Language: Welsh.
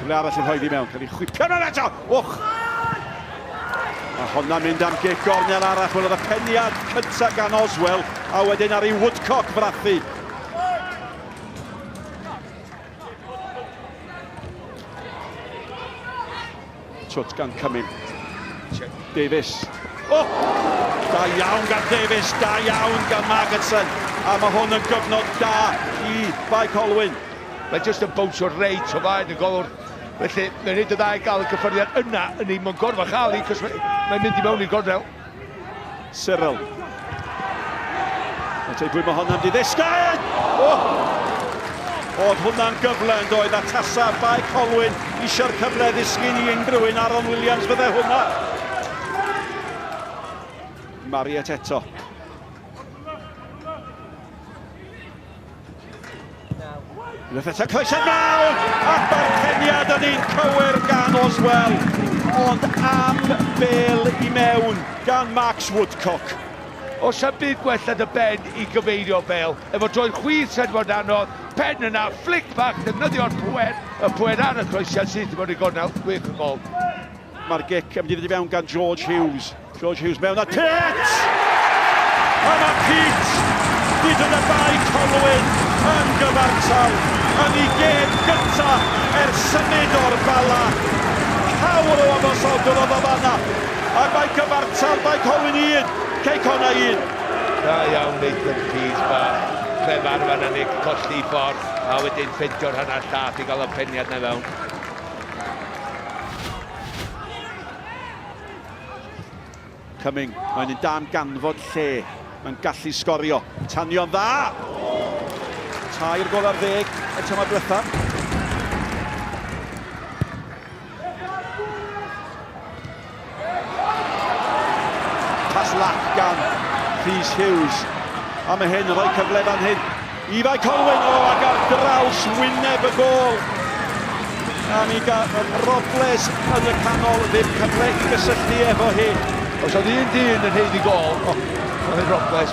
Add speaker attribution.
Speaker 1: Cyfle arall yn rhoi fi mewn, cael ei chwipio mewn eto! Och! A honna mynd am gig gornel arall, wel oedd y peniad cynta gan Oswell, a wedyn ar ei Woodcock frathu. Twt gan Cymru. Davies. Oh! Da iawn gan Davies, da iawn gan Margetson. A mae hwn yn gyfnod da i Bae Colwyn.
Speaker 2: Mae jyst yn bownsio reit o fain y golwr. Felly, mae'n neud y dda i gael y cyffyrddiad yna yn ei mewn gorfa chael i, cos mae'n mynd i mewn i'r gornel.
Speaker 1: Cyril. Felly pwy mae hwnna'n diddisgyn! Oh! Oedd hwnna'n gyfle yn doedd a tasa Bae Colwyn eisiau'r cyfle ddisgyn i unrhyw un. Aaron Williams fydde hwnna. Mariet eto. Fydd eto coesau mewn, ac mae'r peniad yn un cywir gan Oswell, ond am bêl i mewn gan Max Woodcock.
Speaker 2: Os am byd gwella dy ben i gyfeirio bêl, efo droi'n chwith sedfod anodd, pen yna, flic bach, defnyddio'r pwed ar y croesiad sydd wedi bod i gornel, gwych yn gol.
Speaker 1: Mae'r gic yn mynd i ddod i mewn gan George Hughes. George Hughes mewn at Pete! A mae Pete gyda y Bae Colwyn yn gyfartal yn ei gêm gynta symud o'r bala. Cawr o ymosodwr oedd o fanna. A mae gyfartal Bae Colwyn 1, Cei Connah 1.
Speaker 2: Da iawn Nathan Pease bach. Clefar fan yna, colli ffordd, a wedyn ffeintio'r hynna llath i gael y peniad na fewn.
Speaker 1: Cumming, mae'n un dam ganfod lle. Mae'n gallu sgorio. Tanio'n dda! Tair gol ar 10, y tyma diwetha. Pas lac gan Rhys Hughes. A mae hyn, rhoi cyfle fan hyn. I Bae Colwyn, ac ar draws wyneb y gol. A mi gael Robles yn y canol, ddim cyfle i gysylltu efo hi.
Speaker 2: Os oedd un dyn yn heiddi gol, oedd yn Robles,